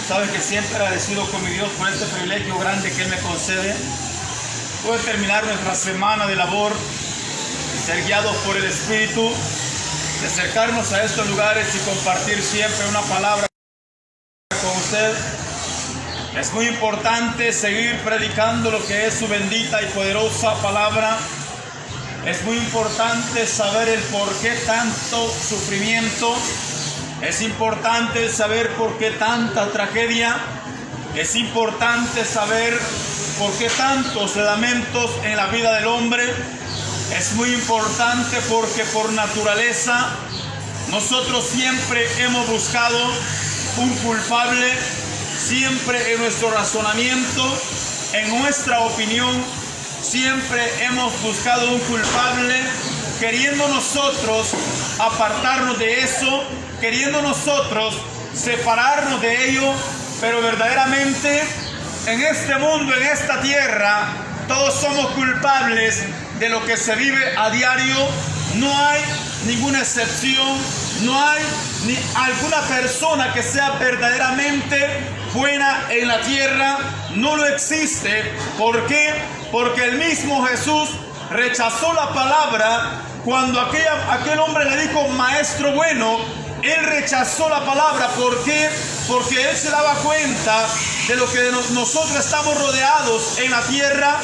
Sabes que siempre agradecido con mi Dios por este privilegio grande que Él me concede. Poder terminar nuestra semana de labor y ser guiados por el Espíritu, de acercarnos a estos lugares y compartir siempre una palabra con usted. Es muy importante seguir predicando lo que es su bendita y poderosa palabra. Es muy importante saber el por qué tanto sufrimiento. Es importante saber por qué tanta tragedia. Es importante saber por qué tantos lamentos en la vida del hombre. Es muy importante porque por naturaleza nosotros siempre hemos buscado un culpable. Siempre en nuestro razonamiento, en nuestra opinión, siempre hemos buscado un culpable, queriendo nosotros apartarnos de eso, queriendo nosotros separarnos de ello, pero verdaderamente en este mundo, en esta tierra, todos somos culpables de lo que se vive a diario. No hay ninguna excepción, no hay ni alguna persona que sea verdaderamente buena en la tierra, no lo existe. ¿Por qué? Porque el mismo Jesús rechazó la palabra cuando aquel hombre le dijo maestro bueno. Él rechazó la palabra. ¿Por qué? Porque él se daba cuenta de lo que nosotros estamos rodeados en la tierra.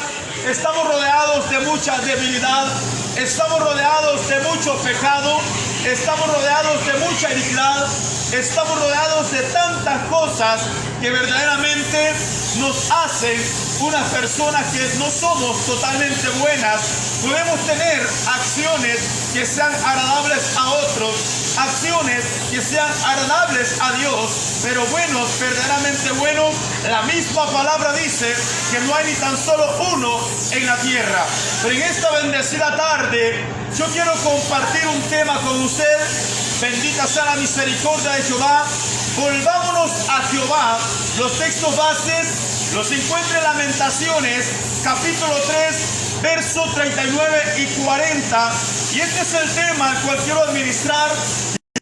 Estamos rodeados de mucha debilidad, estamos rodeados de mucho pecado, estamos rodeados de mucha iniquidad, estamos rodeados de tantas cosas que verdaderamente nos hacen unas personas que no somos totalmente buenas. Podemos tener acciones que sean agradables a otros, acciones que sean agradables a Dios, pero buenos, verdaderamente buenos. La misma palabra dice que no hay ni tan solo uno en la tierra. Pero en esta bendecida tarde yo quiero compartir un tema con usted. Bendita sea la misericordia de Jehová. Volvámonos a Jehová. Los textos bases los encuentra en Lamentaciones, capítulo 3, versos 39 y 40. Y este es el tema al cual quiero administrar.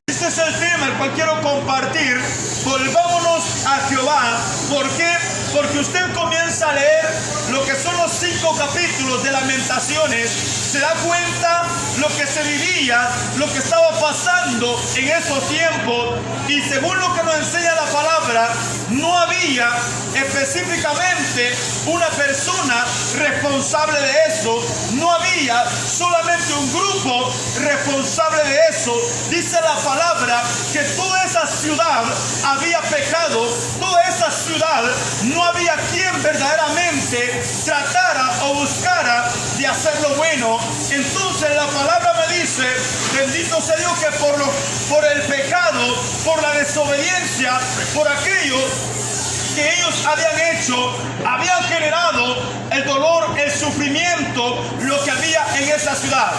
Este es el tema al cual quiero compartir. Volvámonos a Jehová. ¿Por qué? Porque usted comienza a leer lo que son los 5 capítulos de Lamentaciones, se da cuenta lo que se vivía, lo que estaba pasando en esos tiempos, y según lo que nos enseña la palabra, no había específicamente una persona responsable de eso, no había solamente un grupo responsable de eso. Dice la palabra que toda esa ciudad había pecado, toda esa ciudad no había quien verdaderamente tratara o buscara de hacer lo bueno. Entonces la palabra me dice, bendito sea Dios, que por el pecado, por la desobediencia, por aquello que ellos habían hecho, habían generado el dolor, el sufrimiento, lo que había en esa ciudad.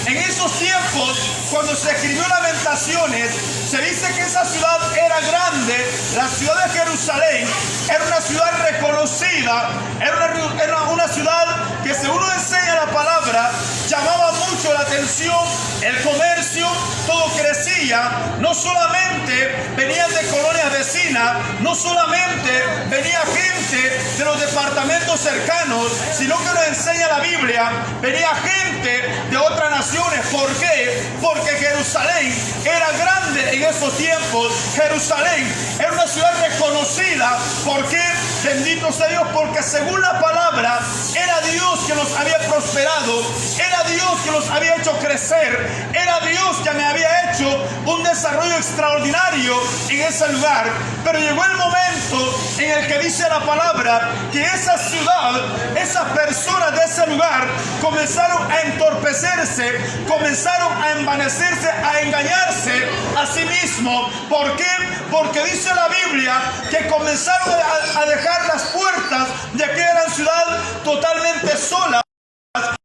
En esos tiempos, cuando se escribió Lamentaciones, se dice que esa ciudad era grande. La ciudad de Jerusalén era una ciudad reconocida, era una ciudad que, según nos enseña la palabra, llamaba mucho la atención, el comercio, todo crecía. No solamente venían de colonias vecinas, no solamente venía gente de los departamentos cercanos, sino que nos enseña la Biblia, venía gente de otras naciones. ¿Por qué? Porque Jerusalén era grande en esos tiempos. Jerusalén era una ciudad reconocida. ¿Por qué? Bendito sea Dios, porque según la palabra, era Dios que los había prosperado, era Dios que los había hecho crecer, era Dios que me había hecho un desarrollo extraordinario en ese lugar. Pero llegó el momento en el que dice la palabra que esa ciudad, esas personas de ese lugar comenzaron a entorpecerse, comenzaron a envanecerse, a engañarse a sí mismos. ¿Por qué? Porque dice la Biblia que comenzaron a dejar las puertas de aquella gran ciudad totalmente solas. Antes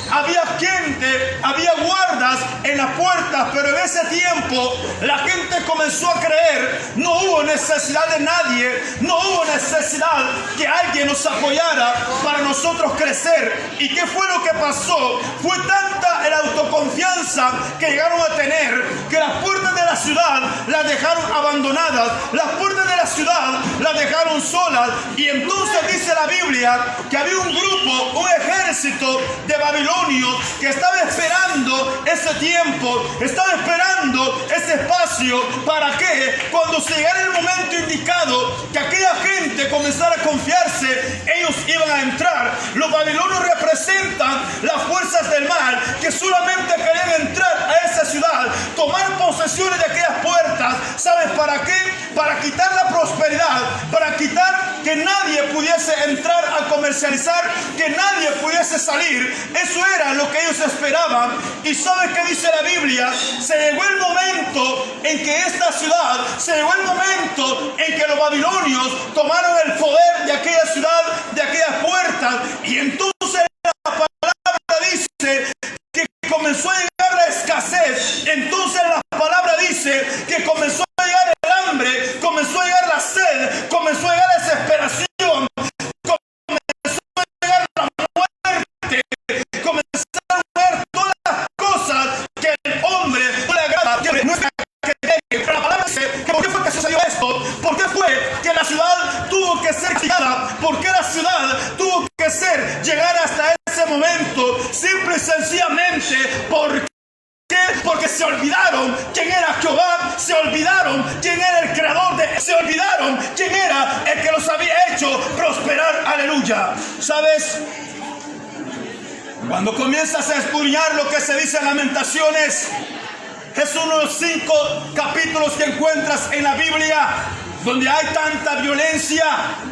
había gente, había guardas en las puertas, pero en ese tiempo tiempo la gente comenzó a creer, no hubo necesidad de nadie, no hubo necesidad que alguien nos apoyara para nosotros crecer. ¿Y qué fue lo que pasó? Fue tanta la autoconfianza que llegaron a tener que las puertas de la ciudad las dejaron abandonadas, las puertas de la ciudad las dejaron solas. Y entonces dice la Biblia que había un grupo, un ejército de babilonios que estaba esperando ese tiempo, estaba esperando ese espacio para que cuando se llegara el momento indicado que aquella gente comenzara a confiarse, ellos iban a entrar. Los babilonios representan las fuerzas del mal que solamente querían entrar a esa ciudad, tomar posesiones de aquellas puertas. ¿Sabes para qué? Para quitar la prosperidad, para quitar que nadie pudiese entrar a comercializar, que nadie pudiese salir. Eso era lo que ellos esperaban. ¿Y sabes qué dice la Biblia? Se llegó el momento en que esta ciudad, se llegó el momento en que los babilonios tomaron el poder de aquella ciudad, de aquellas puertas, y entonces la palabra dice que comenzó a llegar la escasez. Entonces la palabra dice que comenzó a llegar el hambre, comenzó a llegar la sed, comenzó a llegar la desesperación, comenzó a llegar la muerte, comenzaron a ver todas las cosas que el hombre no le agrada, que no es que la palabra dice que ¿por qué fue que sucedió esto? ¿Por qué fue que la ciudad tuvo que ser criada? ¿Por qué la ciudad tuvo que llegar hasta ese momento? Simple y sencillamente porque se olvidaron quién era Jehová, se olvidaron quién era el creador se olvidaron quién era el que los había hecho prosperar. Aleluya. ¿Sabes? Cuando comienzas a escudriñar lo que se dice en Lamentaciones, es uno de los 5 capítulos que encuentras en la Biblia donde hay tanta violencia,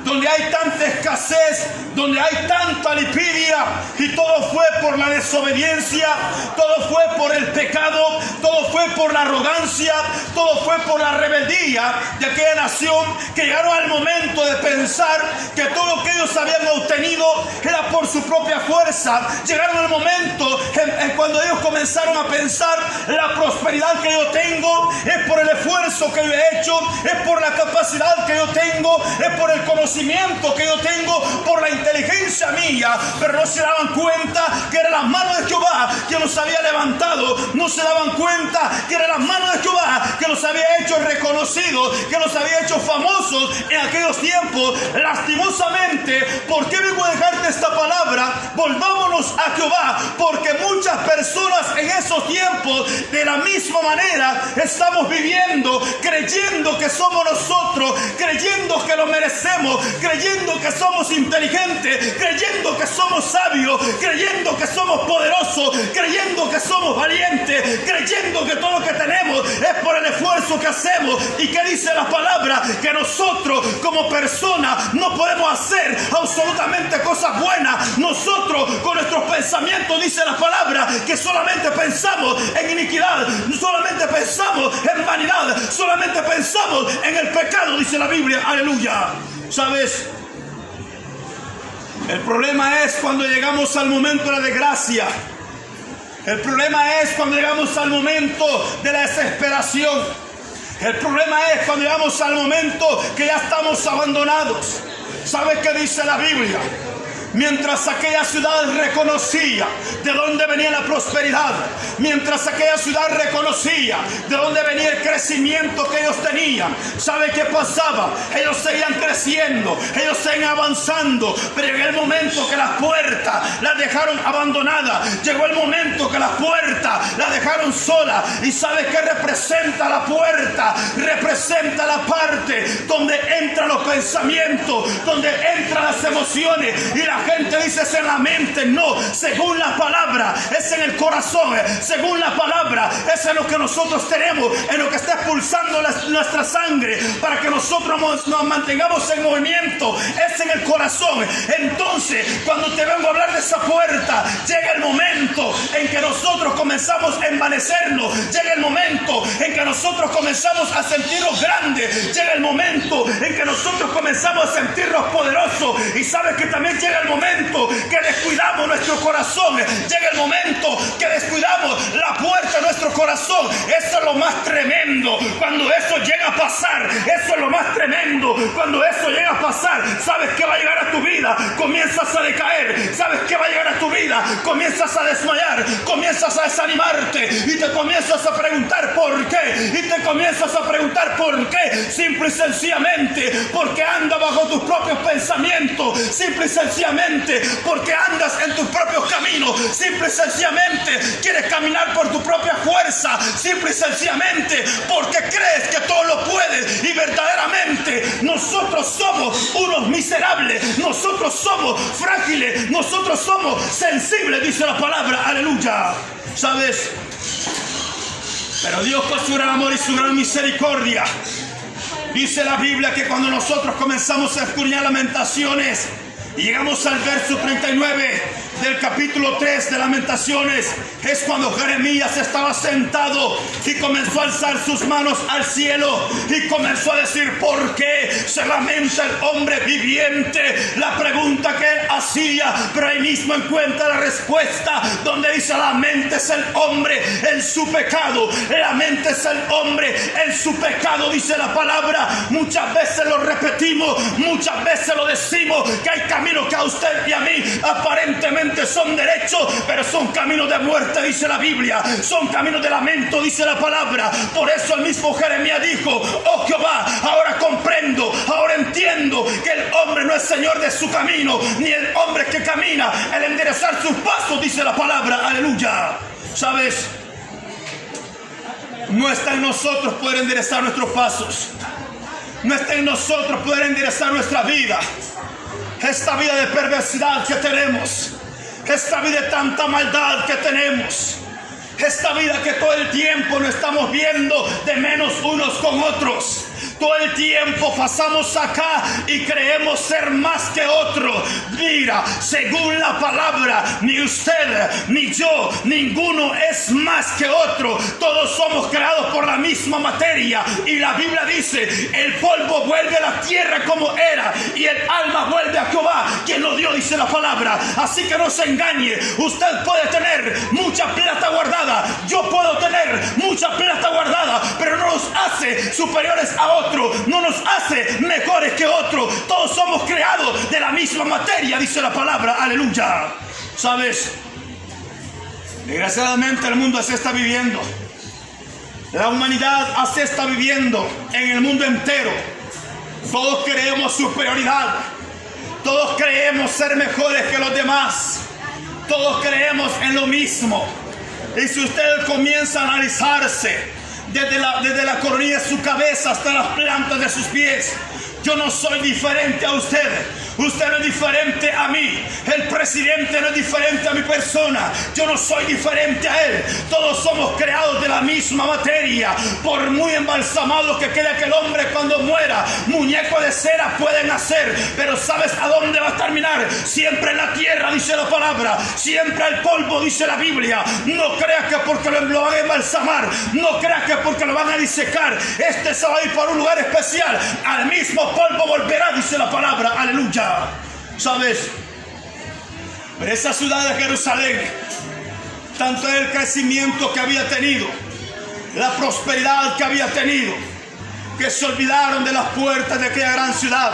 donde hay tanta escasez, donde hay tanta lipidia, y todo fue por la desobediencia, todo fue por el pecado, todo fue por la arrogancia, todo fue por la rebeldía de aquella nación, que llegaron al momento de pensar que todo lo que ellos habían obtenido era por su propia fuerza. Llegaron al momento en cuando ellos comenzaron a pensar: la prosperidad que yo tengo es por el esfuerzo que yo he hecho, es por la capacidad que yo tengo, es por el conocimiento que yo tengo, por la inteligencia mía. Pero no se daban cuenta que era la mano de Jehová que los había levantado, no se daban cuenta que era la mano de Jehová que los había hecho reconocidos, que los había hecho famosos en aquellos tiempos. Lastimosamente, ¿por qué vengo a dejarte esta palabra? Volvámonos a Jehová, porque muchas personas en esos tiempos de la misma manera estamos viviendo, creyendo que somos nosotros, creyendo que lo merecemos, creyendo que somos inteligentes, creyendo que somos sabios, creyendo que somos poderosos, creyendo que somos valientes, creyendo que todo lo que tenemos es por el esfuerzo que hacemos. ¿Y qué dice la palabra? Que nosotros como personas no podemos hacer absolutamente cosas buenas. Nosotros con nuestros pensamientos, dice la palabra, que solamente pensamos en iniquidad, solamente pensamos en vanidad, solamente pensamos en el pecado, dice la Biblia. Aleluya. ¿Sabes? El problema es cuando llegamos al momento de la desgracia. El problema es cuando llegamos al momento de la desesperación. El problema es cuando llegamos al momento que ya estamos abandonados. ¿Sabes qué dice la Biblia? Mientras aquella ciudad reconocía de dónde venía la prosperidad, mientras aquella ciudad reconocía de dónde venía el crecimiento que ellos tenían, ¿sabe qué pasaba? Ellos seguían creciendo, ellos seguían avanzando, pero llegó el momento que las puertas las dejaron abandonadas, llegó el momento que las puertas las dejaron solas. ¿Y sabe qué representa la puerta? Representa la parte donde entran los pensamientos, donde entran las emociones, y la gente dice: es en la mente. No, según la palabra es en el corazón, según la palabra es en lo que nosotros tenemos, en lo que está expulsando nuestra sangre para que nosotros nos mantengamos en movimiento, es en el corazón. Entonces, cuando te vengo a hablar de esa puerta, llega el momento en que nosotros comenzamos a envanecernos, llega el momento en que nosotros comenzamos a sentirnos grandes, llega el momento en que nosotros comenzamos a sentirnos poderosos. Y sabes que también llega el momento que descuidamos nuestro corazón, llega el momento que descuidamos la puerta de nuestro corazón. Eso es lo más tremendo. Cuando eso llega a pasar, eso es lo más tremendo. Cuando eso llega a pasar, ¿sabes qué va a llegar a tu vida? Comienzas a decaer. ¿Sabes qué va a llegar a tu vida? Comienzas a desmayar, comienzas a desanimarte y te comienzas a preguntar por qué. Y te comienzas a preguntar por qué. Simple y sencillamente porque andas bajo tus propios pensamientos. Simple y sencillamente porque andas en tus propios caminos. Simple y sencillamente quieres caminar por tu propia fuerza. Simple y sencillamente porque crees que todo lo puedes. Y verdaderamente nosotros somos unos miserables. Nosotros somos frágiles. Nosotros somos sensibles, dice la palabra. Aleluya. ¿Sabes? Pero Dios, con su gran amor y su gran misericordia, dice la Biblia que cuando nosotros comenzamos a escudriñar Lamentaciones y llegamos al verso 39 del capítulo 3 de Lamentaciones, es cuando Jeremías estaba sentado y comenzó a alzar sus manos al cielo y comenzó a decir: ¿por qué se lamenta el hombre viviente? La pregunta que él hacía, pero ahí mismo encuentra la respuesta, donde dice: laméntese el hombre en su pecado, laméntese el hombre en su pecado, dice la palabra. Muchas veces lo repetimos, muchas veces lo decimos, que hay caminos que a usted y a mí aparentemente son derechos, pero son caminos de muerte, dice la Biblia. Son caminos de lamento, dice la palabra. Por eso el mismo Jeremías dijo: oh Jehová, ahora comprendo, ahora entiendo que el hombre no es señor de su camino, ni el hombre que camina el enderezar sus pasos, dice la palabra. Aleluya. ¿Sabes? No está en nosotros poder enderezar nuestros pasos. No está en nosotros poder enderezar nuestra vida. Esta vida de perversidad que tenemos, esta vida de tanta maldad que tenemos, esta vida que todo el tiempo nos estamos viendo de menos unos con otros. Todo el tiempo pasamos acá y creemos ser más que otro. Mira, según la palabra, ni usted, ni yo, ninguno es más que otro. Todos somos creados por la misma materia. Y la Biblia dice: el polvo vuelve a la tierra como era, y el alma vuelve a Jehová, quien lo dio, dice la palabra. Así que no se engañe. Usted puede tener mucha plata guardada, yo puedo tener mucha plata guardada, pero no nos hace superiores a otros. No nos hace mejores que otros. Todos somos creados de la misma materia, dice la palabra. Aleluya. ¿Sabes? Desgraciadamente el mundo así está viviendo. La humanidad así está viviendo en el mundo entero. Todos creemos superioridad. Todos creemos ser mejores que los demás. Todos creemos en lo mismo. Y si usted comienza a analizarse desde la coronilla de su cabeza hasta las plantas de sus pies, yo no soy diferente a usted. Usted no es diferente a mí. El presidente no es diferente a mi persona. Yo no soy diferente a él. Todos somos creados de la misma materia. Por muy embalsamado que quede aquel hombre cuando muera, muñeco de cera pueden hacer, pero ¿sabes a dónde va a terminar? Siempre en la tierra, dice la palabra. Siempre al polvo, dice la Biblia. No creas que porque lo van a embalsamar, no creas que porque lo van a disecar, este se va a ir para un lugar especial. Al mismo polvo volverá, dice la palabra. Aleluya. ¿Sabes? Pero esa ciudad de Jerusalén, tanto el crecimiento que había tenido, la prosperidad que había tenido, que se olvidaron de las puertas de aquella gran ciudad.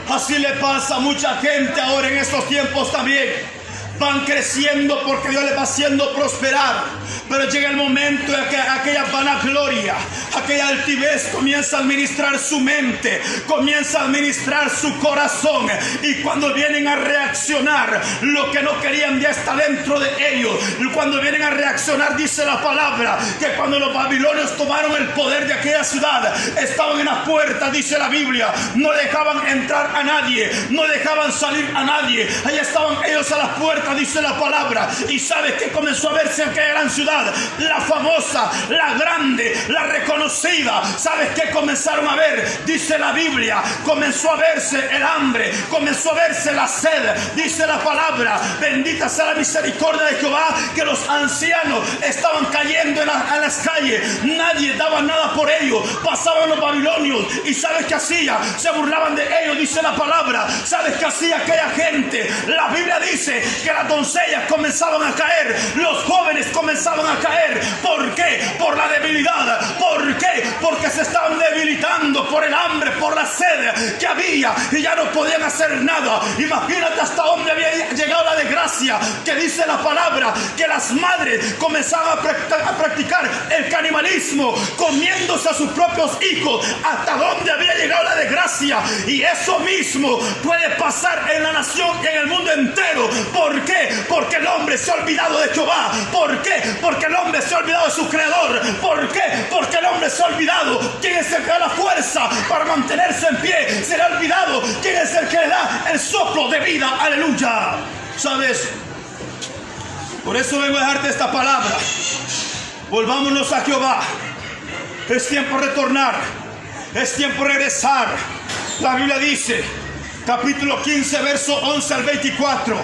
Así le pasa a mucha gente ahora en estos tiempos también. Van creciendo porque Dios les va haciendo prosperar, pero llega el momento en que aquella vanagloria, aquella altivez comienza a administrar su mente, comienza a administrar su corazón, y cuando vienen a reaccionar, lo que no querían ya está dentro de ellos. Cuando vienen a reaccionar, dice la palabra, que cuando los babilonios tomaron el poder de aquella ciudad, estaban en las puertas, dice la Biblia, no dejaban entrar a nadie, no dejaban salir a nadie, ahí estaban ellos a las puertas plata, dice la palabra. ¿Y sabes qué comenzó a verse en aquella gran ciudad? La famosa, la grande, la reconocida. ¿Sabes qué comenzaron a ver? Dice la Biblia, comenzó a verse el hambre, comenzó a verse la sed. Dice la palabra, bendita sea la misericordia de Jehová, que los ancianos estaban cayendo en las calles. Nadie daba nada por ellos. Pasaban los babilonios y ¿sabes qué hacía? Se burlaban de ellos, dice la palabra. ¿Sabes qué hacía aquella gente? La Biblia dice que las doncellas comenzaban a caer, los jóvenes comenzaban a caer. ¿Por qué? Por la debilidad. ¿Por qué? Porque se estaban debilitando por el hambre, por la sed que había y ya no podían hacer nada. Imagínate hasta dónde había llegado la desgracia, que dice la palabra que las madres comenzaban a practicar el canibalismo, comiéndose a sus propios hijos. Hasta dónde había llegado la desgracia. Y eso mismo puede pasar en la nación y en el mundo entero. ¿Por qué? Porque el hombre se ha olvidado de Jehová. ¿Por qué? Porque el hombre se ha olvidado de su creador. ¿Por qué? Porque el hombre se ha olvidado quién es el que da la fuerza para mantenerse en pie. Se le ha olvidado quién es el que le da el soplo de vida. Aleluya. ¿Sabes? Por eso vengo a dejarte esta palabra. Volvámonos a Jehová. Es tiempo de retornar. Es tiempo de regresar. La Biblia dice, capítulo 15, verso 11 al 24,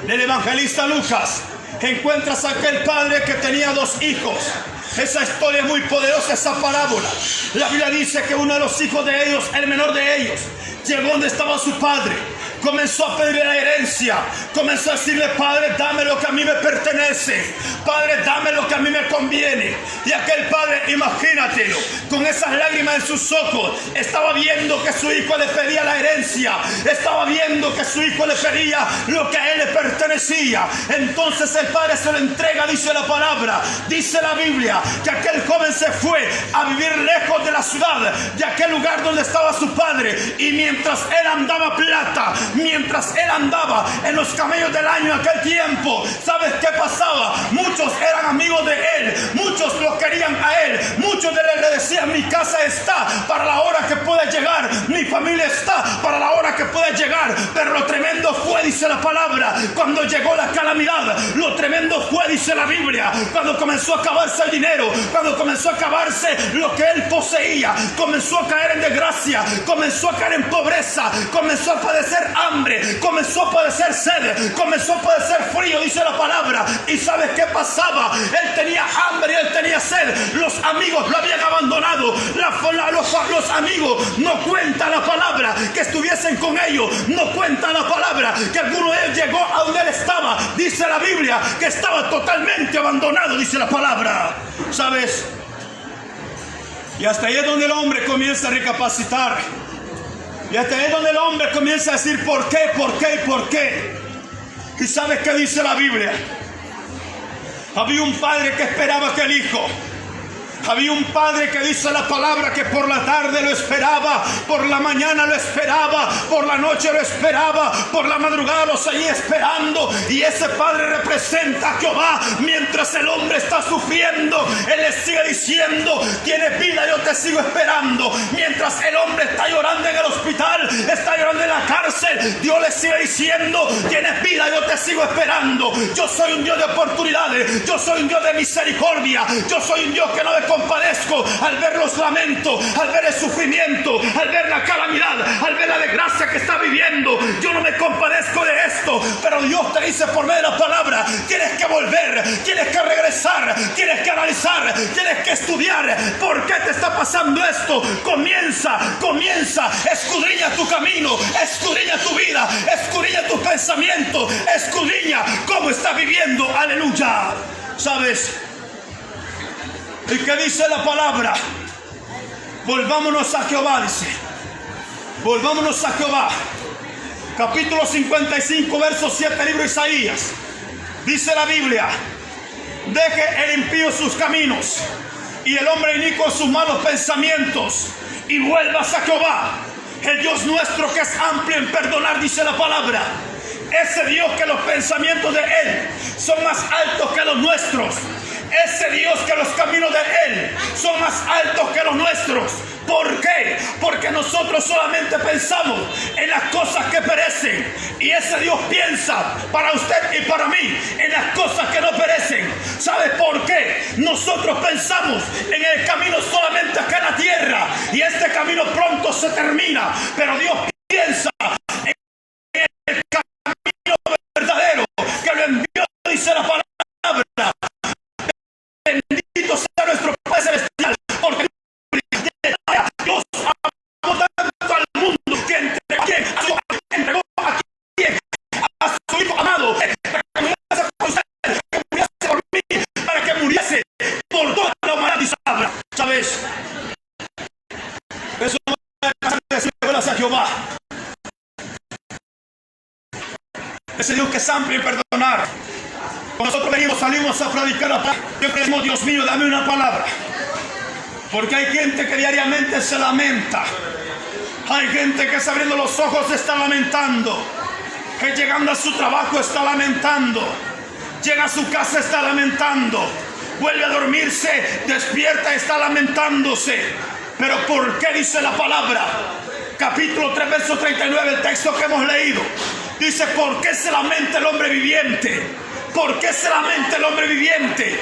del evangelista Lucas, encuentras a aquel padre que tenía 2 hijos. Esa historia es muy poderosa, esa parábola. La Biblia dice que uno de los hijos de ellos, el menor de ellos, llegó donde estaba su padre. Comenzó a pedirle la herencia. Comenzó a decirle: Padre, dame lo que a mí me pertenece. Padre, dame lo que a mí me conviene. Y aquel padre, imagínatelo, con esas lágrimas en sus ojos, estaba viendo que su hijo le pedía la herencia. Estaba viendo que su hijo le pedía lo que a él le pertenecía. Entonces el padre se lo entrega, dice la palabra. Dice la Biblia que aquel joven se fue a vivir lejos de la ciudad, de aquel lugar donde estaba su padre. Y mientras él andaba plata, mientras él andaba en los camellos del año en aquel tiempo, ¿sabes qué pasaba? Muchos eran amigos de él, muchos lo querían a él, muchos de él le decían: mi casa está para la hora que pueda llegar, mi familia está para la hora que pueda llegar. Pero lo tremendo fue, dice la palabra, cuando llegó la calamidad. Lo tremendo fue, dice la Biblia, cuando comenzó a acabarse el dinero, cuando comenzó a acabarse lo que él poseía, comenzó a caer en desgracia, comenzó a caer en pobreza, comenzó a padecer hambre, comenzó a padecer sed, comenzó a padecer frío, dice la palabra. ¿Y sabes qué pasaba? Él tenía hambre y él tenía sed. Los amigos lo habían abandonado. Los amigos no cuenta la palabra que estuviesen con ellos, no cuenta la palabra que alguno de ellos llegó a donde él estaba. Dice la Biblia que estaba totalmente abandonado, dice la palabra. ¿Sabes? Y hasta ahí es donde el hombre comienza a recapacitar. Y hasta ahí es donde el hombre comienza a decir: ¿por qué? ¿Por qué? ¿Por qué? ¿Y sabes qué dice la Biblia? Había un padre que esperaba aquel hijo. Había un padre que dice la palabra que por la tarde lo esperaba, por la mañana lo esperaba, por la noche lo esperaba, por la madrugada lo seguía esperando. Y ese padre representa a Jehová. Mientras el hombre está sufriendo, él le sigue diciendo: tienes vida, yo te sigo esperando. Mientras el hombre está llorando en el hospital, está llorando en la cárcel, Dios le sigue diciendo: tienes vida, yo te sigo esperando. Yo soy un Dios de oportunidades, yo soy un Dios de misericordia, yo soy un Dios que no me compadezco al ver los lamentos, al ver el sufrimiento, al ver la calamidad, al ver la desgracia que está viviendo. Yo no me compadezco de esto, pero Dios te dice por medio de la palabra: tienes que volver, tienes que regresar, tienes que analizar, tienes que estudiar. ¿Por qué te está pasando esto? Comienza, escudriña tu camino, escudriña tu vida, escudriña tus pensamientos, escudriña cómo está viviendo. Aleluya. ¿Sabes? ¿Y qué dice la palabra? Volvámonos a Jehová, dice. Volvámonos a Jehová. Capítulo 55, verso 7, libro de Isaías. Dice la Biblia: deje el impío sus caminos y el hombre inicuo sus malos pensamientos, y vuelvas a Jehová, el Dios nuestro, que es amplio en perdonar, dice la palabra. Ese Dios que los pensamientos de Él son más altos que los nuestros. Ese Dios que los caminos de Él son más altos que los nuestros. ¿Por qué? Porque nos nosotros solamente pensamos en las cosas que perecen, y ese Dios piensa para usted y para mí en las cosas que no perecen. ¿Sabe por qué? Nosotros pensamos en el camino solamente acá en la tierra, y este camino pronto se termina, pero Dios piensa en el camino verdadero que lo envió, dice la palabra. Bendito sea nuestro Padre Celestial, porque Dios amó tanto al mundo que entregó a su Hijo amado, para que muriese por toda la humanidad. ¿Sabes? Eso no es decir a Jehová. Ese Dios que es amplio y perdonar. Cuando nosotros salimos a predicar la palabra, siempre decimos: Dios mío, dame una palabra. Porque hay gente que diariamente se lamenta. Hay gente que, abriendo los ojos, está lamentando. Que llegando a su trabajo está lamentando. Llega a su casa, está lamentando. Vuelve a dormirse, despierta, está lamentándose. Pero ¿por qué dice la palabra? Capítulo 3, verso 39, el texto que hemos leído. Dice: ¿por qué se lamenta el hombre viviente? ¿Por qué se lamenta el hombre viviente?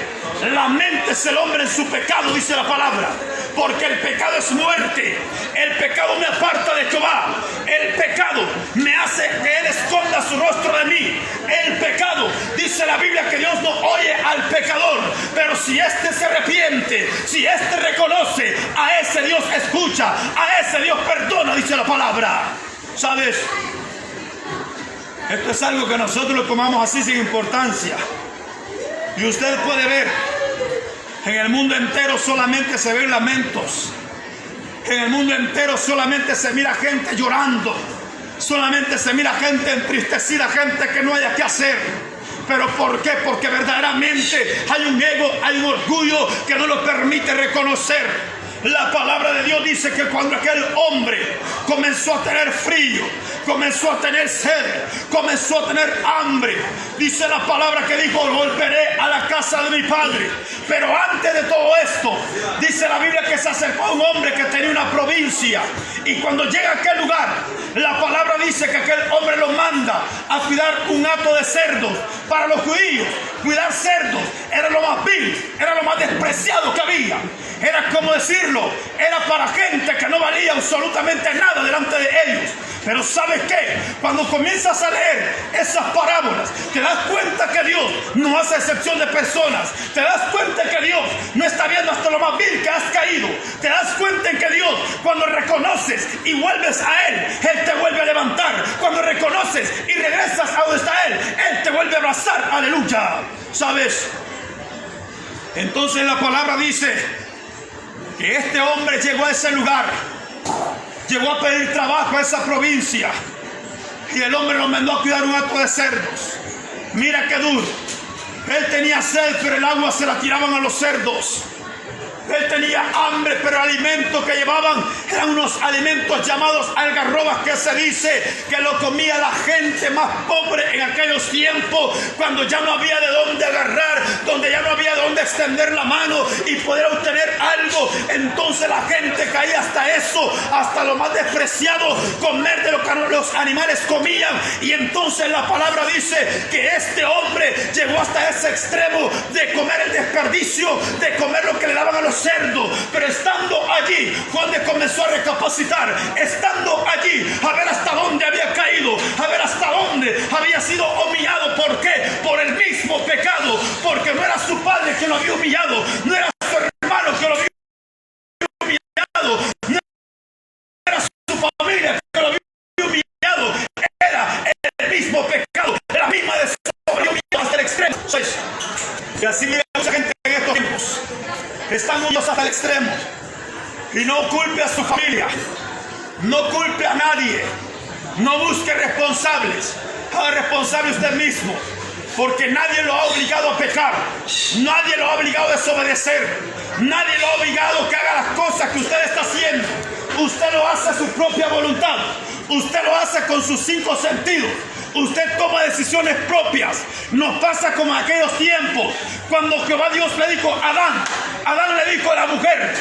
Laméntese el hombre en su pecado, dice la palabra. Porque el pecado es muerte. El pecado me aparta de Jehová. El pecado me hace que Él esconda su rostro de mí. El pecado, dice la Biblia, que Dios no oye al pecador. Pero si éste se arrepiente, si éste reconoce, a ese Dios escucha, a ese Dios perdona, dice la palabra. ¿Sabes? Esto es algo que nosotros lo tomamos así sin importancia. Y usted puede ver, en el mundo entero solamente se ven lamentos. En el mundo entero solamente se mira gente llorando. Solamente se mira gente entristecida, gente que no haya qué hacer. ¿Pero por qué? Porque verdaderamente hay un ego, hay un orgullo que no lo permite reconocer. La palabra de Dios dice que cuando aquel hombre comenzó a tener frío, comenzó a tener sed, comenzó a tener hambre, dice la palabra que dijo: volveré a la casa de mi padre. Pero antes de todo esto, dice la Biblia que se acercó a un hombre que tenía una provincia, y cuando llega a aquel lugar, la palabra dice que aquel hombre lo manda a cuidar un hato de cerdos. Para los judíos, cuidar cerdos era lo más vil, era lo más despreciado que había. Era, como decirlo, era para gente que no valía absolutamente nada delante de ellos. Pero ¿sabes qué? Cuando comienzas a leer esas parábolas, te das cuenta que Dios no hace excepción de personas. Te das cuenta que Dios no está viendo hasta lo más vil que has caído. Te das cuenta en que Dios, cuando reconoces y vuelves a Él, Él te vuelve a levantar. Cuando reconoces y regresas a donde está Él te vuelve a abrazar. Aleluya. ¿Sabes? Entonces la palabra dice que este hombre llegó a ese lugar, llegó a pedir trabajo a esa provincia, y el hombre lo mandó a cuidar un hato de cerdos. Mira qué duro. Él tenía sed, pero el agua se la tiraban a los cerdos. Él tenía hambre, pero el alimento que llevaban eran unos alimentos llamados algarrobas, que se dice que lo comía la gente más pobre en aquellos tiempos, cuando ya no había de dónde agarrar, donde ya no había de dónde extender la mano y poder obtener algo. Entonces la gente caía hasta eso, hasta lo más despreciado, comer de lo que los animales comían. Y entonces la palabra dice que este hombre llegó hasta ese extremo de comer el desperdicio, de comer lo que le daban a los cerdos. Pero estando allí, Juan comenzó a recapacitar, estando allí, a ver hasta dónde había caído, a ver hasta dónde había sido humillado. ¿Por qué? Por el mismo pecado, porque no era su padre que lo había humillado, no era su hermano que lo había humillado, no era su familia que lo había humillado, era el mismo pecado, la misma desobediencia humillado hasta el extremo. Y así vive mucha gente en estos tiempos. Están unidos hasta el extremo. Y no culpe a su familia, no culpe a nadie, no busque responsables. Haga responsable usted mismo, porque nadie lo ha obligado a pecar, nadie lo ha obligado a desobedecer, nadie lo ha obligado a que haga las cosas que usted está haciendo. Usted lo hace a su propia voluntad, usted lo hace con sus 5 sentidos. Usted toma decisiones propias. Nos pasa como en aquellos tiempos, cuando Jehová Dios le dijo a Adán: Adán le dijo a la mujer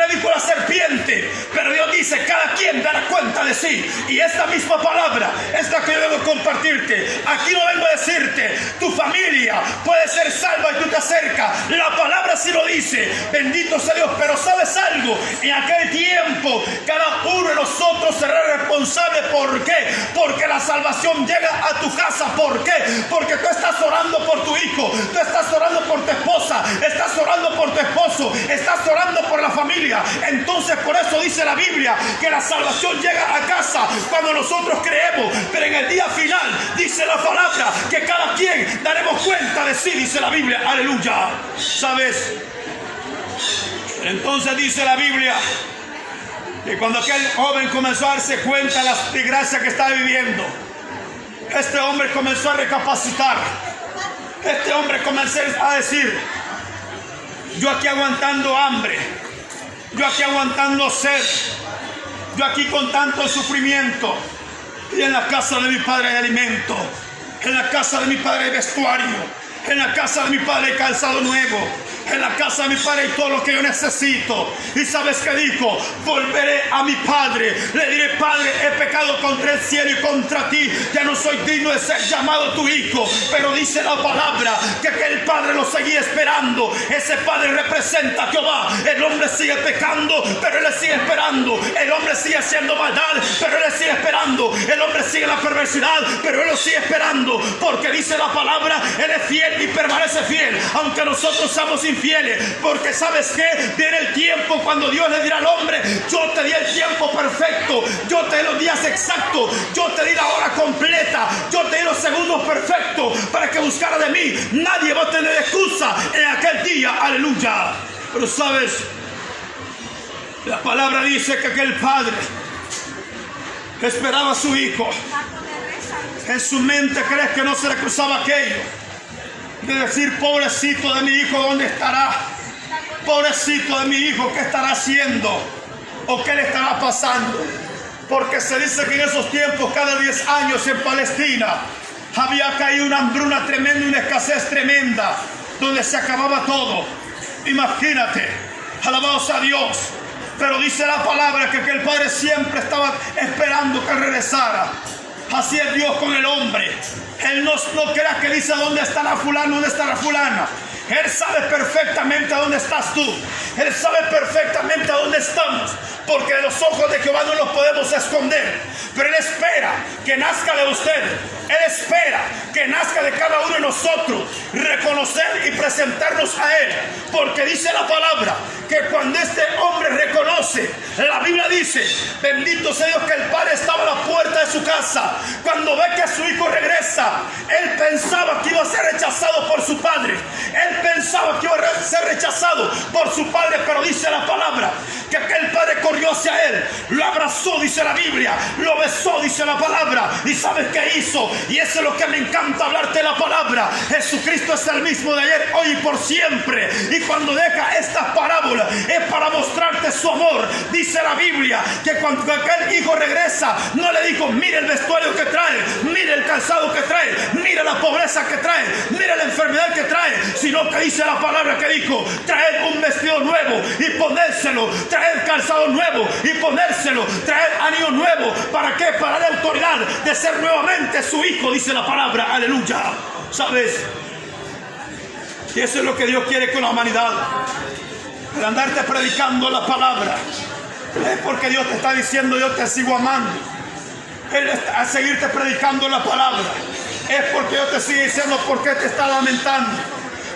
le dijo a la serpiente, pero Dios dice, cada quien dará cuenta de sí. Y esta misma palabra es la que yo debo compartirte. Aquí no vengo a decirte, tu familia puede ser salva y tú te acercas. La palabra sí lo dice, bendito sea Dios. Pero ¿sabes algo? En aquel tiempo, cada uno de nosotros será responsable. ¿Por qué? Porque la salvación llega a tu casa. ¿Por qué? Porque tú estás orando por tu hijo, tú estás orando por tu esposa, estás orando por tu esposo, estás orando por la familia. Entonces por eso dice la Biblia que la salvación llega a casa cuando nosotros creemos. Pero en el día final dice la palabra que cada quien daremos cuenta de sí, dice la Biblia. Aleluya. ¿Sabes? Entonces dice la Biblia que cuando aquel joven comenzó a darse cuenta de la desgracia que estaba viviendo, este hombre comenzó a recapacitar. Este hombre comenzó a decir, yo aquí aguantando hambre, yo aquí aguantando sed, yo aquí con tanto sufrimiento, y en la casa de mi padre hay alimento, en la casa de mi padre hay vestuario, en la casa de mi padre hay calzado nuevo, en la casa de mi padre hay todo lo que yo necesito. Y ¿sabes qué dijo? Volveré a mi padre, le diré, Padre, he pecado contra el cielo y contra ti, ya no soy digno de ser llamado tu hijo. Pero dice la palabra que el padre lo seguía esperando. Ese padre representa a Jehová. El hombre sigue pecando, pero él le sigue esperando. El hombre sigue haciendo maldad, pero él le sigue esperando. El hombre sigue la perversidad, pero él lo sigue esperando. Porque dice la palabra, él es fiel y permanece fiel, aunque nosotros seamos infieles. Porque ¿sabes qué? Viene el tiempo cuando Dios le dirá al hombre, yo te di el tiempo perfecto, yo te di los días exactos, yo te di la hora completa, yo te di los segundos perfectos para que buscara de mí. Nadie va a tener excusa en aquel día. Aleluya. Pero ¿sabes? La palabra dice que aquel padre esperaba a su hijo. En su mente crees que no se le cruzaba aquello de decir, pobrecito de mi hijo, ¿dónde estará? Pobrecito de mi hijo, ¿qué estará haciendo? ¿O qué le estará pasando? Porque se dice que en esos tiempos, cada 10 años en Palestina, había caído una hambruna tremenda, una escasez tremenda, donde se acababa todo. Imagínate, alabados a Dios. Pero dice la palabra que el padre siempre estaba esperando que regresara. Así es Dios con el hombre. Él no crea que dice dónde estará fulano, dónde estará fulana. Él sabe perfectamente a dónde estás tú. Él sabe perfectamente a dónde estamos. Porque de los ojos de Jehová no los podemos esconder. Pero Él espera que nazca de usted. Él espera que nazca de cada uno de nosotros reconocer y presentarnos a Él. Porque dice la palabra que cuando este hombre reconoce, la Biblia dice, bendito sea Dios, que el padre estaba a la puerta de su casa. Cuando ve que su hijo regresa, él pensaba que iba a ser rechazado por su padre. Él pensaba que iba a ser rechazado por su padre, pero dice la palabra que aquel padre corrió hacia él, lo abrazó, dice la Biblia, lo besó, dice la palabra. ¿Y sabes qué hizo? Y eso es lo que me encanta hablarte de la palabra. Jesucristo es el mismo de ayer, hoy y por siempre. Y cuando deja estas parábolas es para mostrarte su amor. Dice la Biblia que cuando aquel hijo regresa, no le dijo, mire el vestuario que trae, mire el calzado que trae, mire la pobreza que trae, mire la enfermedad que trae, sino que dice la palabra que dijo, traed un vestido nuevo y ponérselo, traed calzado nuevo y ponérselo, traed anillo nuevo. ¿Para qué? Para la autoridad de ser nuevamente su hijo, dice la palabra. Aleluya. ¿Sabes? Y eso es lo que Dios quiere con la humanidad. El andarte predicando la palabra es porque Dios te está diciendo, yo te sigo amando. A seguirte predicando la palabra es porque Dios te sigue diciendo, ¿por qué te está lamentando?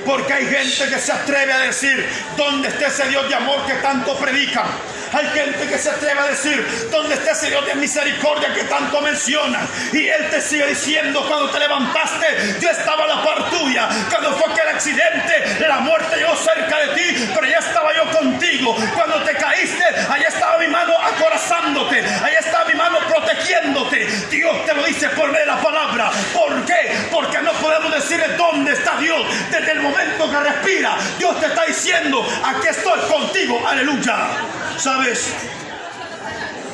Porque hay gente que se atreve a decir, ¿dónde está ese Dios de amor que tanto predican? Hay gente que se atreve a decir, ¿dónde está ese Dios de misericordia que tanto menciona? Y Él te sigue diciendo, cuando te levantaste, yo estaba a la par tuya. Cuando fue aquel accidente, la muerte llegó cerca de ti, pero ya estaba yo contigo. Cuando te caíste, allá estaba mi mano acorazándote, allá estaba mi mano protegiéndote. Dios te lo dice por medio de la palabra. ¿Por qué? Porque no podemos decirle dónde está Dios. Desde el momento que respira, Dios te está diciendo, aquí estoy contigo. Aleluya. ¿Sabes?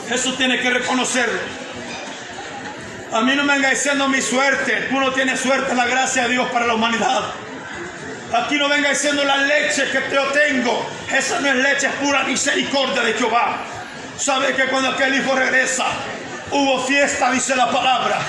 Eso tiene que reconocerlo. A mí no me venga diciendo mi suerte. Tú no tienes suerte, la gracia de Dios para la humanidad. Aquí no venga diciendo la leche que yo tengo. Esa no es leche, es pura misericordia de Jehová. ¿Sabe que cuando aquel hijo regresa, hubo fiesta, dice la palabra?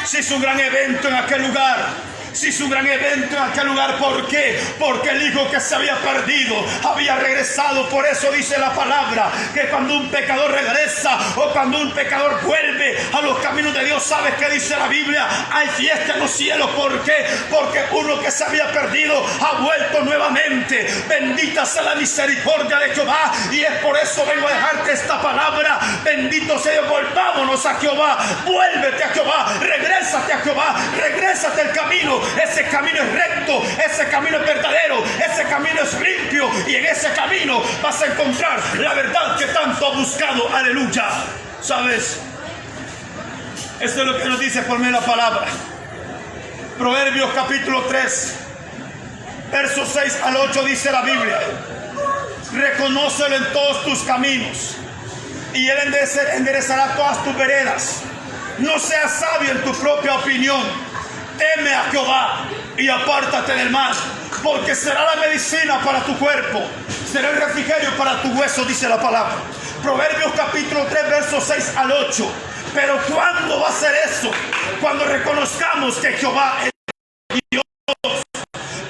Se hizo un gran evento en aquel lugar. Se hizo un gran evento en aquel lugar. ¿Por qué? Porque el hijo que se había perdido había regresado. Por eso dice la palabra que cuando un pecador regresa o cuando un pecador vuelve a los caminos de Dios, ¿sabes qué dice la Biblia? Hay fiesta en los cielos. ¿Por qué? Porque uno que se había perdido ha vuelto nuevamente. Bendita sea la misericordia de Jehová. Y es por eso vengo a dejarte esta palabra. Bendito sea Dios. Volvámonos a Jehová. Vuélvete a Jehová. Regrésate a Jehová. Regrésate al camino. Ese camino es recto, ese camino es verdadero, ese camino es limpio, y en ese camino vas a encontrar la verdad que tanto ha buscado. Aleluya. ¿Sabes? Esto es lo que nos dice por medio de la palabra. Proverbios capítulo 3, versos 6 al 8 dice la Biblia: reconócelo en todos tus caminos y Él enderezará todas tus veredas. No seas sabio en tu propia opinión. Teme a Jehová y apártate del mal, porque será la medicina para tu cuerpo, será el refrigerio para tu hueso, dice la palabra. Proverbios capítulo 3, versos 6 al 8. Pero ¿cuándo va a ser eso? Cuando reconozcamos que Jehová es Dios.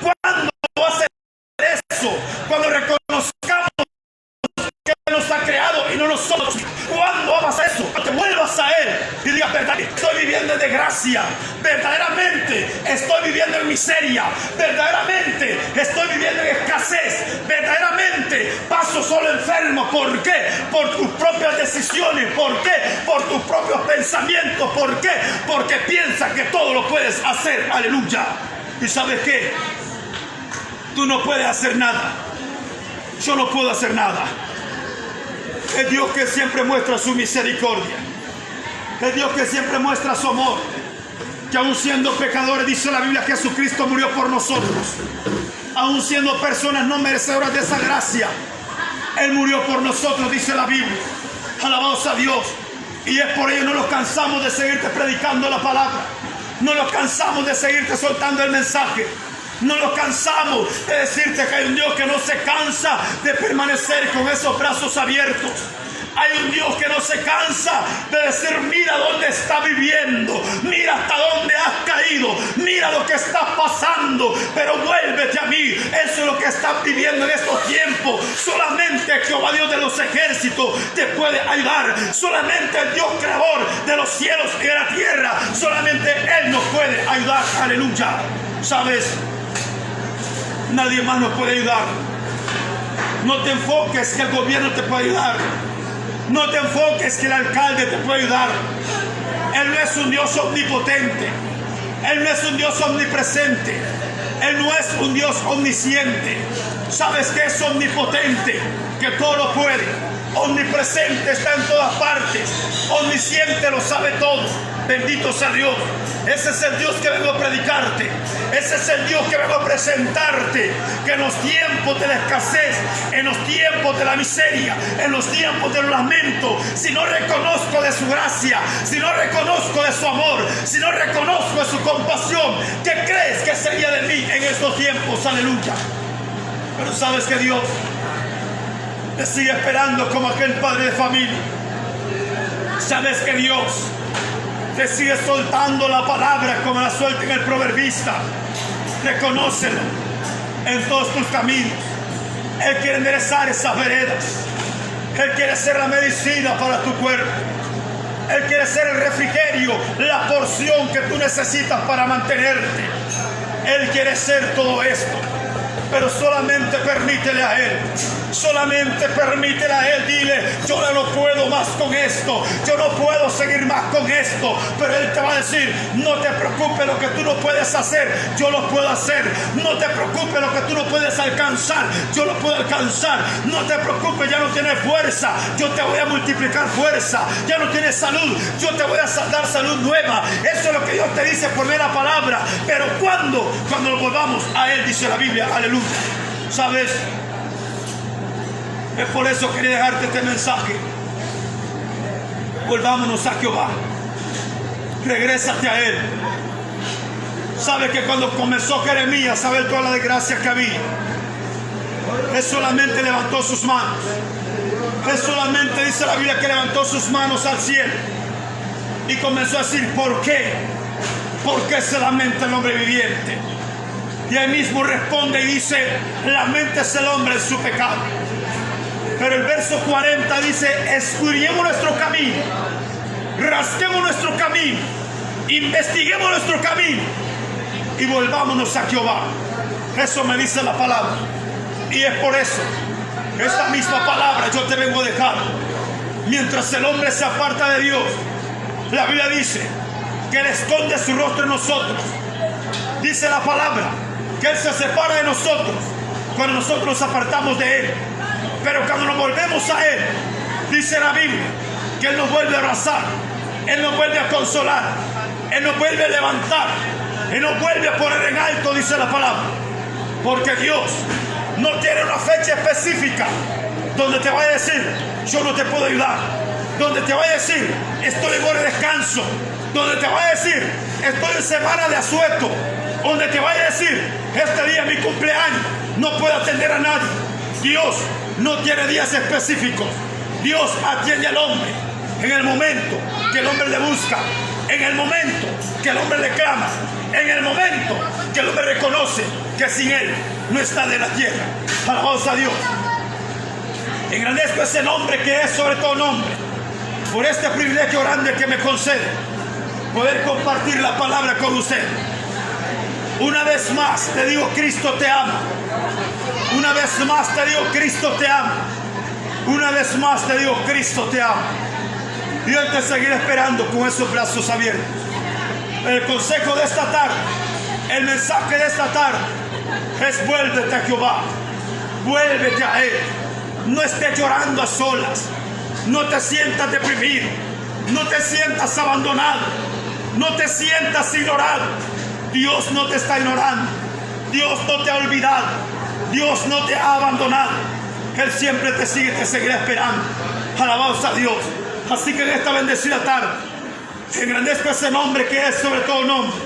¿Cuándo va a ser eso? Cuando reconozcamos que Él nos ha creado y no nosotros. ¿Cuándo va a pasar eso? Cuando te vuelvas a Él y digas: verdad, estoy viviendo en desgracia, verdaderamente estoy viviendo en miseria, verdaderamente estoy viviendo en escasez, verdaderamente paso solo enfermo. ¿Por qué? Por tus propias decisiones. ¿Por qué? Por tus propios pensamientos. ¿Por qué? Porque piensas que todo lo puedes hacer. Aleluya. ¿Y sabes qué? Tú no puedes hacer nada. Yo no puedo hacer nada. Es Dios que siempre muestra su misericordia. Es Dios que siempre muestra su amor. Que aún siendo pecadores, dice la Biblia, Jesucristo murió por nosotros. Aún siendo personas no merecedoras de esa gracia, Él murió por nosotros, dice la Biblia. Alabados a Dios. Y es por ello no nos cansamos de seguirte predicando la palabra. No nos cansamos de seguirte soltando el mensaje. No nos cansamos de decirte que hay un Dios que no se cansa de permanecer con esos brazos abiertos. Hay un Dios que no se cansa de decir: mira dónde está viviendo, mira hasta dónde has caído, mira lo que está pasando, pero vuélvete a mí. Eso es lo que estás viviendo en estos tiempos. Solamente Jehová Dios de los ejércitos te puede ayudar. Solamente el Dios creador de los cielos y de la tierra, solamente Él nos puede ayudar. Aleluya. ¿Sabes? Nadie más nos puede ayudar. No te enfoques que el gobierno te puede ayudar. No te enfoques que el alcalde te puede ayudar. Él no es un Dios omnipotente. Él no es un Dios omnipresente. Él no es un Dios omnisciente. ¿Sabes qué es omnipotente? Que todo lo puede. Omnipresente, está en todas partes. Omnisciente, lo sabe todo. Bendito sea Dios. Ese es el Dios que vengo a predicarte. Ese es el Dios que vengo a presentarte. Que en los tiempos de la escasez, en los tiempos de la miseria, en los tiempos del lamento, si no reconozco de su gracia, si no reconozco de su amor, si no reconozco de su compasión, ¿qué crees que sería de mí en estos tiempos? Aleluya. Pero sabes que Dios te sigue esperando como aquel padre de familia. Sabes que Dios te sigue soltando la palabra como la suelta en el proverbista. Reconócelo en todos tus caminos. Él quiere enderezar esas veredas. Él quiere ser la medicina para tu cuerpo. Él quiere ser el refrigerio, la porción que tú necesitas para mantenerte. Él quiere ser todo esto. Pero solamente permítele a Él. Solamente permítele a Él. Dile: yo ya no puedo más con esto. Yo no puedo seguir más con esto. Pero Él te va a decir: no te preocupes lo que tú no puedes hacer. Yo lo puedo hacer. No te preocupes lo que tú no puedes alcanzar. Yo lo puedo alcanzar. No te preocupes, ya no tienes fuerza. Yo te voy a multiplicar fuerza. Ya no tienes salud. Yo te voy a dar salud nueva. Eso es lo que Dios te dice por ver la palabra. Pero cuando nos volvamos a Él, dice la Biblia. Aleluya. ¿Sabes? Es por eso quería dejarte este mensaje. Volvámonos a Jehová. Regrésate a Él. Sabe que cuando comenzó Jeremías a ver toda la desgracia que había, él solamente levantó sus manos. Él solamente, dice la Biblia, que levantó sus manos al cielo y comenzó a decir: ¿por qué? ¿Por qué se lamenta el hombre viviente? Y él mismo responde y dice: laméntese el hombre en su pecado. Pero el verso 40 dice: escudriñemos nuestro camino, rasquemos nuestro camino, investiguemos nuestro camino y volvámonos a Jehová. Eso me dice la palabra. Y es por eso que esta misma palabra yo te vengo a dejar. Mientras el hombre se aparta de Dios, la Biblia dice que Él esconde su rostro en nosotros. Dice la palabra que Él se separa de nosotros cuando nosotros nos apartamos de Él. Pero cuando nos volvemos a Él, dice la Biblia que Él nos vuelve a abrazar, Él nos vuelve a consolar, Él nos vuelve a levantar, Él nos vuelve a poner en alto, dice la palabra. Porque Dios no tiene una fecha específica donde te vaya a decir: yo no te puedo ayudar. Donde te vaya a decir: estoy en hora de descanso. Donde te vaya a decir: estoy en semana de asueto. Donde te vaya a decir: este día es mi cumpleaños, no puedo atender a nadie. Dios no tiene días específicos. Dios atiende al hombre en el momento que el hombre le busca, en el momento que el hombre le clama, en el momento que el hombre reconoce que sin Él no está de la tierra. Alabados a Dios. Engrandezco ese nombre que es sobre todo nombre, por este privilegio grande que me concede poder compartir la palabra con usted. Una vez más te digo: Cristo te ama. Una vez más te digo: Cristo te ama. Una vez más te digo: Cristo te ama. Dios te seguirá esperando con esos brazos abiertos. El consejo de esta tarde, el mensaje de esta tarde es: vuélvete a Jehová, vuélvete a Él. No estés llorando a solas, no te sientas deprimido, no te sientas abandonado, no te sientas ignorado. Dios no te está ignorando, Dios no te ha olvidado, Dios no te ha abandonado. Él siempre te sigue, te seguirá esperando. Alabados a Dios. Así que en esta bendecida tarde engrandezco ese nombre que es sobre todo nombre,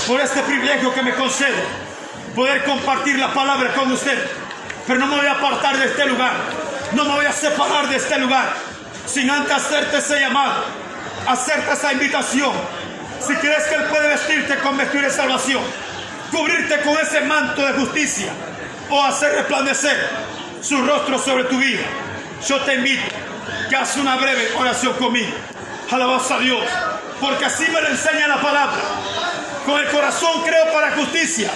por este privilegio que me concede poder compartir la palabra con usted. Pero no me voy a apartar de este lugar, no me voy a separar de este lugar sin antes hacerte ese llamado, hacerte esa invitación. Si crees que Él puede vestirte con vestir de salvación, cubrirte con ese manto de justicia o hacer resplandecer su rostro sobre tu vida, yo te invito que hagas una breve oración conmigo. Alabados a Dios, porque así me lo enseña la palabra. Con el corazón creo para justicia,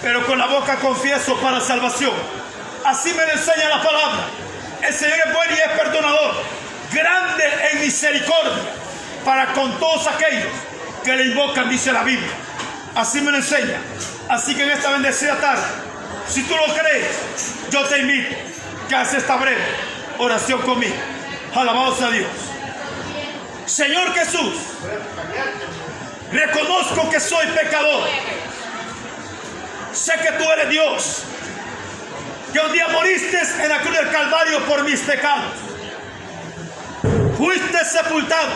pero con la boca confieso para salvación. Así me lo enseña la palabra. El Señor es bueno y es perdonador, grande en misericordia para con todos aquellos que le invocan, dice la Biblia. Así me lo enseña. Así que en esta bendecida tarde, si tú lo crees, yo te invito que hagas esta breve oración conmigo. Alabados a Dios. Señor Jesús, reconozco que soy pecador. Sé que tú eres Dios, que un día moriste en la cruz del Calvario por mis pecados. Fuiste sepultado,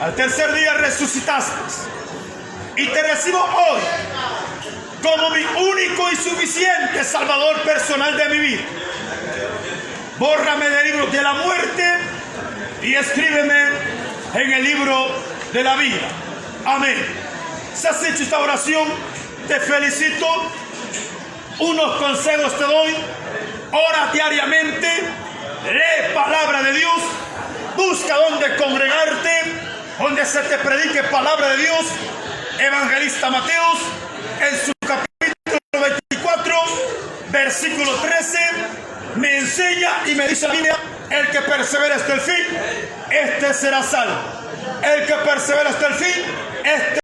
al tercer día resucitaste, y te recibo hoy como mi único y suficiente Salvador personal de mi vida. Bórrame del libro de la muerte y escríbeme en el libro de la vida. Amén. Si has hecho esta oración, te felicito. Unos consejos te doy: ora diariamente, lee palabra de Dios, busca donde congregarte, donde se te predique palabra de Dios. Evangelista Mateos, en su capítulo 24, versículo 13, me enseña y me dice la Biblia: el que persevera hasta el fin, este será salvo. El que persevera hasta el fin, este